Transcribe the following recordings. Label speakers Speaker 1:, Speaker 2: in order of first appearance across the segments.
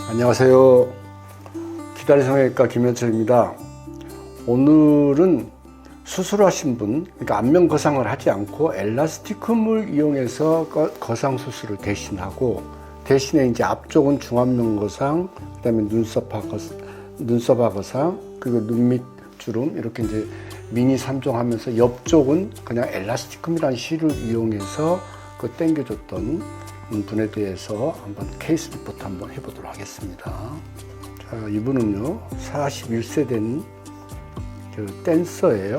Speaker 1: 안녕하세요. 기다리 성형외과 김현철입니다. 오늘은 수술하신 분, 그러니까 안면 거상을 하지 않고 엘라스티크물 이용해서 거상 수술을 대신하고, 대신에 이제 앞쪽은 중안면 거상, 그다음에 눈썹 거상, 그리고 눈 밑 주름 이렇게 이제 미니 3종 하면서 옆쪽은 그냥 엘라스티크물이라는 실을 이용해서 당겨줬던 분에 대해서 한번 케이스 리포트 한번 해보도록 하겠습니다. 자, 이분은요 41세 된 댄서예요.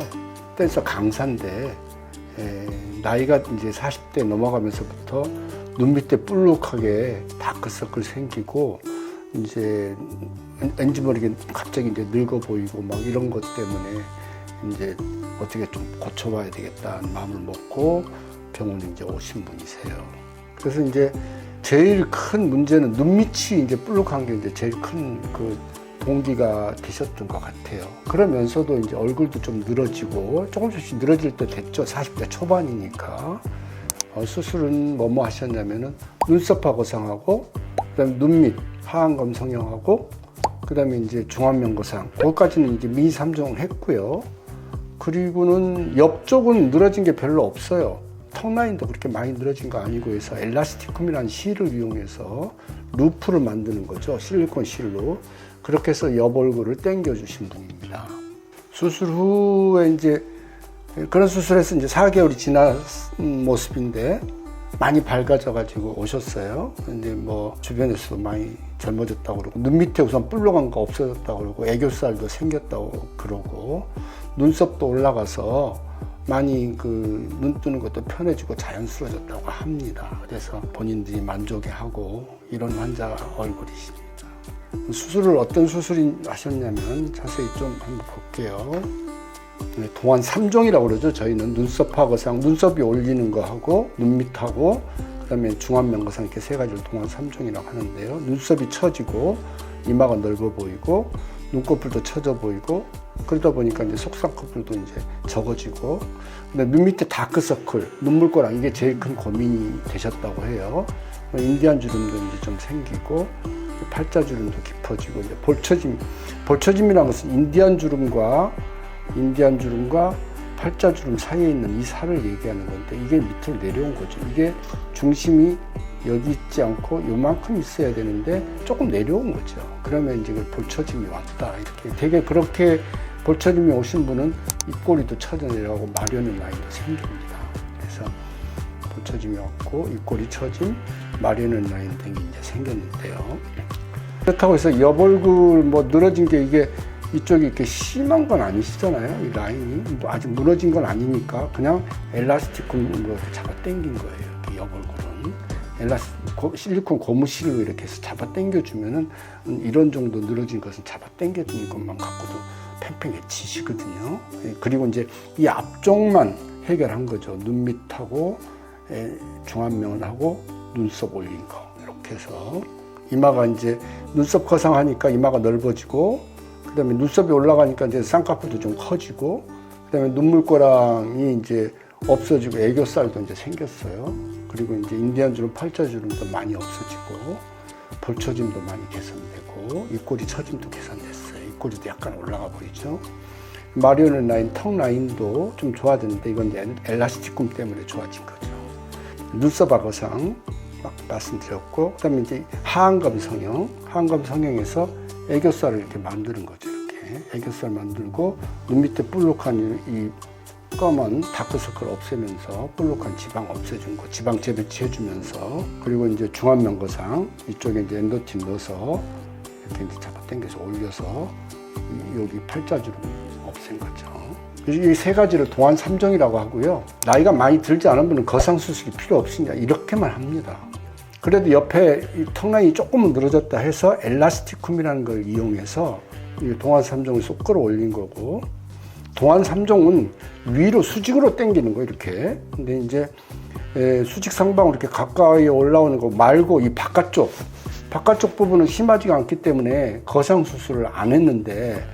Speaker 1: 댄서 강사인데 나이가 이제 40대 넘어가면서부터 눈 밑에 볼록하게 다크서클 생기고, 이제 왠지 모르게 갑자기 이제 늙어 보이고 막 이런 것 때문에 이제 어떻게 좀 고쳐봐야 되겠다는 마음을 먹고 병원에 이제 오신 분이세요. 그래서 이제 제일 큰 문제는 눈 밑이 이제 볼록한 게 이제 제일 큰 그 동기가 되셨던 것 같아요. 그러면서도 이제 얼굴도 좀 늘어지고 조금씩 늘어질 때 됐죠. 40대 초반이니까. 수술은 뭐뭐 하셨냐면은 눈썹화 거상하고, 그다음에 눈 밑 하안검 성형하고, 그다음에 이제 중안면 거상, 거기까지는 이제 미니 3종 했고요. 그리고는 옆쪽은 늘어진 게 별로 없어요. 턱 라인도 그렇게 많이 늘어진 거 아니고 해서 엘라스티쿰이라는 실을 이용해서 루프를 만드는 거죠. 실리콘 실로. 그렇게 해서 옆 얼굴을 당겨 주신 분입니다. 수술 후에 이제 그런 수술에서 이제 4개월이 지난 모습인데 많이 밝아져 가지고 오셨어요. 근데 뭐 주변에서도 많이 젊어졌다고 그러고, 눈 밑에 우선 볼록한 거 없어졌다고 그러고, 애교살도 생겼다고 그러고, 눈썹도 올라가서 많이 눈 뜨는 것도 편해지고 자연스러워졌다고 합니다. 그래서 본인들이 만족해하고 이런 환자 얼굴이십니다. 수술을 어떤 수술을 하셨냐면 자세히 좀 한번 볼게요. 동안 3종이라고 그러죠. 저희는 눈썹화 거상, 눈썹이 올리는 거 하고, 눈 밑하고, 그다음에 중안면 거상, 이렇게 세 가지를 동안 3종이라고 하는데요. 눈썹이 처지고 이마가 넓어 보이고 눈꺼풀도 처져 보이고, 그러다 보니까 이제 속쌍꺼풀도 이제 적어지고, 근데 눈 밑에 다크서클, 눈물고랑, 이게 제일 큰 고민이 되셨다고 해요. 인디안 주름도 이제 좀 생기고, 팔자 주름도 깊어지고, 이제 볼처짐이라는 것은 인디안 주름과 팔자 주름 사이에 있는 이 살을 얘기하는 건데, 이게 밑으로 내려온 거죠. 이게 중심이 여기 있지 않고 요만큼 있어야 되는데 조금 내려온 거죠. 그러면 이제 볼처짐이 왔다. 이렇게 되게 그렇게 볼처짐이 오신 분은 입꼬리도 처져 내려가고 마려는 라인도 생깁니다. 그래서 볼처짐이 왔고 입꼬리 처짐, 마려는 라인 등이 이제 생겼는데요. 그렇다고 해서 옆 얼굴 뭐 늘어진 게 이게 이쪽이 이렇게 심한 건 아니시잖아요. 이 라인이 아직 무너진 건 아니니까 그냥 엘라스틱으로 잡아 당긴 거예요. 이렇게 옆 얼굴은 실리콘 고무실로 이렇게 해서 잡아 당겨주면은 이런 정도 늘어진 것은 잡아 당겨주는 것만 갖고도 팽팽해지시거든요. 그리고 이제 이 앞쪽만 해결한 거죠. 눈 밑하고 중안면하고 눈썹 올린 거, 이렇게 해서 이마가 이제 눈썹 거상하니까 이마가 넓어지고, 그다음에 눈썹이 올라가니까 이제 쌍꺼풀도 좀 커지고, 그다음에 눈물꼬랑이 이제 없어지고 애교살도 이제 생겼어요. 그리고 이제 인디안 주름, 팔자 주름도 많이 없어지고, 볼처짐도 많이 개선되고, 입꼬리 처짐도 개선됐어요. 입꼬리도 약간 올라가 보이죠. 마리오는 라인, 턱 라인도 좀 좋아졌는데 이건 엘라스티쿰 때문에 좋아진 거죠. 눈썹 악어상 말씀드렸고, 그다음에 이제 하안검 성형에서 애교살을 이렇게 만드는 거죠. 이렇게 애교살 만들고, 눈 밑에 볼록한 이 검은 다크서클 없애면서 볼록한 지방 없애준 거, 지방 재배치 해주면서, 그리고 이제 중안면 거상 이쪽에 이제 엔도틴 넣어서 이렇게 이제 잡아 당겨서 올려서 여기 팔자주름 없앤 거죠. 이 세 가지를 동안 3종이라고 하고요. 나이가 많이 들지 않은 분은 거상 수술이 필요 없으니까 이렇게만 합니다. 그래도 옆에 이 턱라인이 조금은 늘어졌다 해서 엘라스티쿰이라는 걸 이용해서 이 동안 3종을 쏙 끌어올린 거고, 동안 3종은 위로 수직으로 당기는 거 이렇게. 근데 이제 수직 상방으로 이렇게 가까이 올라오는 거 말고 이 바깥쪽 부분은 심하지가 않기 때문에 거상 수술을 안 했는데,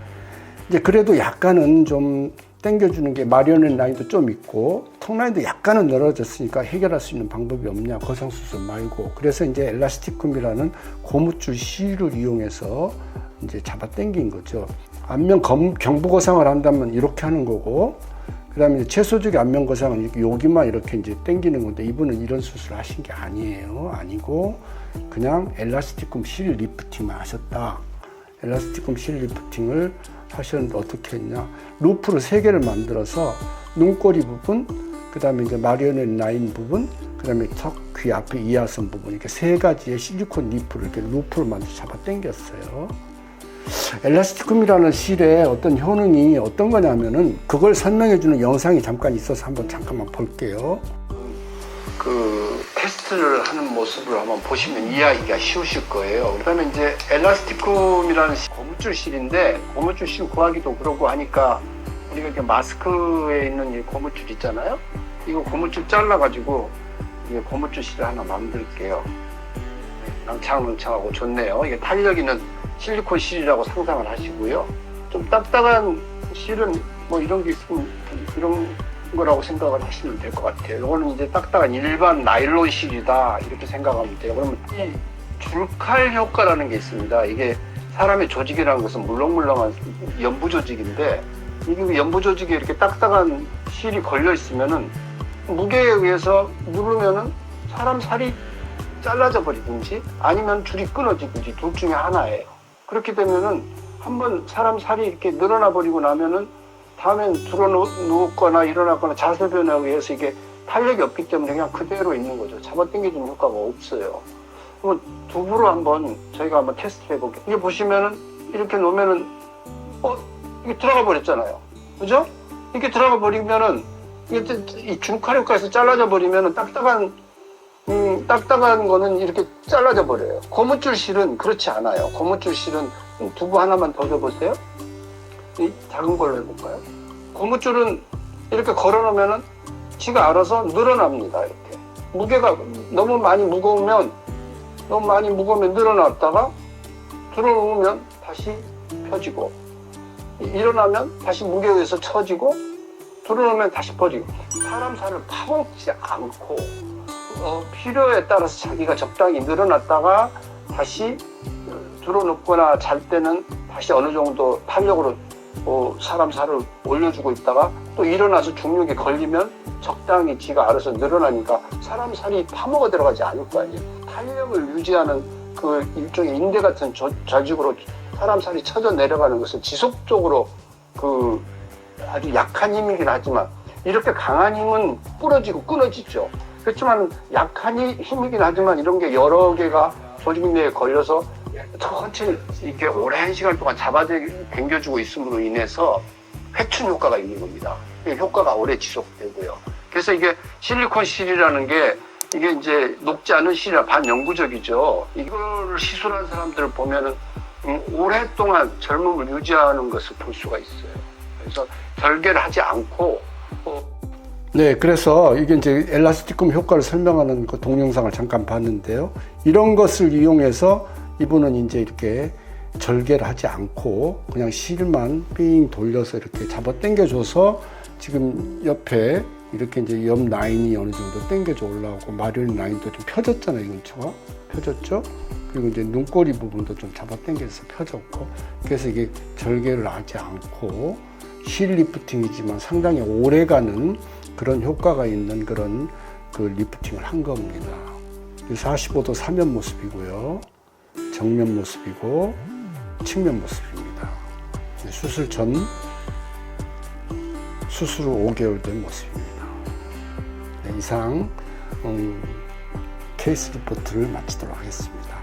Speaker 1: 이제 그래도 약간은 좀 당겨주는 게 마리오넷 라인도 좀 있고 턱 라인도 약간은 늘어졌으니까 해결할 수 있는 방법이 없냐, 거상수술 말고. 그래서 이제 엘라스티쿰이라는 고무줄 실을 이용해서 이제 잡아 당긴 거죠. 안면 경부 거상을 한다면 이렇게 하는 거고, 그 다음에 최소적인 안면 거상은 여기만 이렇게 이제 당기는 건데, 이분은 이런 수술을 하신 게 아니에요. 아니고 그냥 엘라스티쿰 실 리프팅만 하셨다. 엘라스티쿰 실 리프팅을 하셨는데 어떻게 했냐? 루프를 3개를 만들어서 눈꼬리 부분, 그 다음에 이제 마리오넷 라인 부분, 그 다음에 턱, 귀 앞에 이하선 부분, 이렇게 3가지의 실리콘 리프를 이렇게 루프를 만들어 잡아 당겼어요. 엘라스티쿰이라는 실의 어떤 효능이 어떤 거냐면은 그걸 설명해주는 영상이 잠깐 있어서 잠깐만 볼게요. 그 테스트를 하는 모습을 한번 보시면 이해하기가 쉬우실 거예요. 그다음에 이제 엘라스티쿰이라는 고무줄 실인데, 고무줄 실 구하기도 그러고 하니까 우리가 이렇게 마스크에 있는 이 고무줄 있잖아요. 이거 고무줄 잘라가지고 이게 고무줄 실을 하나 만들게요. 낭창하고 좋네요. 이게 탄력 있는 실리콘 실이라고 상상을 하시고요. 좀 딱딱한 실은 뭐 이런 게 있으면 이런 거라고 생각을 하시면 될 것 같아요. 이거는 이제 딱딱한 일반 나일론 실이다 이렇게 생각하면 돼요. 그러면 줄칼 효과라는 게 있습니다. 이게 사람의 조직이라는 것은 물렁물렁한 연부 조직인데, 이게 연부 조직에 이렇게 딱딱한 실이 걸려 있으면은 무게에 의해서 누르면은 사람 살이 잘라져 버리든지 아니면 줄이 끊어지든지 둘 중에 하나예요. 그렇게 되면은 한번 사람 살이 이렇게 늘어나 버리고 나면은 다음엔 들어 누웠거나 일어났거나 자세 변화에 의해서 이게 탄력이 없기 때문에 그냥 그대로 있는 거죠. 잡아당겨주는 효과가 없어요. 그럼 두부로 한번 저희가 한번 테스트 해볼게요. 이게 보시면은 이렇게 놓으면은 이게 들어가 버렸잖아요. 그죠? 이렇게 들어가 버리면은 이게 이 중칼 효과에서 잘라져 버리면은 딱딱한 거는 이렇게 잘라져 버려요. 고무줄 실은 그렇지 않아요. 고무줄 실은 두부 하나만 더 줘보세요. 이 작은 걸로 해볼까요? 고무줄은 이렇게 걸어놓으면은 지가 알아서 늘어납니다. 이렇게 무게가 너무 많이 무거우면 늘어났다가 들어놓으면 다시 펴지고, 일어나면 다시 무게에 의해서 처지고, 들어놓으면 다시 퍼지고. 사람 살을 파먹지 않고 필요에 따라서 자기가 적당히 늘어났다가 다시 들어눕거나 잘 때는 다시 어느 정도 탄력으로 사람 살을 올려주고 있다가 또 일어나서 중력에 걸리면 적당히 지가 알아서 늘어나니까 사람 살이 파먹어 들어가지 않을 거 아니에요. 탄력을 유지하는 그 일종의 인대 같은 조직으로 사람 살이 쳐져 내려가는 것은 지속적으로 그 아주 약한 힘이긴 하지만, 이렇게 강한 힘은 부러지고 끊어지죠. 그렇지만 약한 힘이긴 하지만 이런 게 여러 개가 조직 내에 걸려서 천천히 이렇게 오랜 시간 동안 잡아당겨주고 있음으로 인해서 회춘 효과가 있는 겁니다. 효과가 오래 지속되고요. 그래서 이게 실리콘 실이라는 게 이게 이제 녹지 않은 실이라 반영구적이죠. 이걸 시술한 사람들을 보면은 오랫동안 젊음을 유지하는 것을 볼 수가 있어요. 그래서 절개를 하지 않고 네, 그래서 이게 이제 엘라스티쿰 효과를 설명하는 그 동영상을 잠깐 봤는데요. 이런 것을 이용해서 이분은 이제 이렇게 절개를 하지 않고 그냥 실만 삥 돌려서 이렇게 잡아 당겨줘서 지금 옆에 이렇게 이제 옆 라인이 어느 정도 당겨져 올라오고, 마리오넷 라인도 좀 펴졌잖아요. 이 근처가 펴졌죠. 그리고 이제 눈꼬리 부분도 좀 잡아 당겨서 펴졌고, 그래서 이게 절개를 하지 않고 실 리프팅이지만 상당히 오래가는 그런 효과가 있는 그런 그 리프팅을 한 겁니다. 45도 사면 모습이고요. 정면 모습이고 측면 모습입니다. 수술 전, 수술 후 5개월 된 모습입니다. 네, 이상 케이스 리포트를 마치도록 하겠습니다.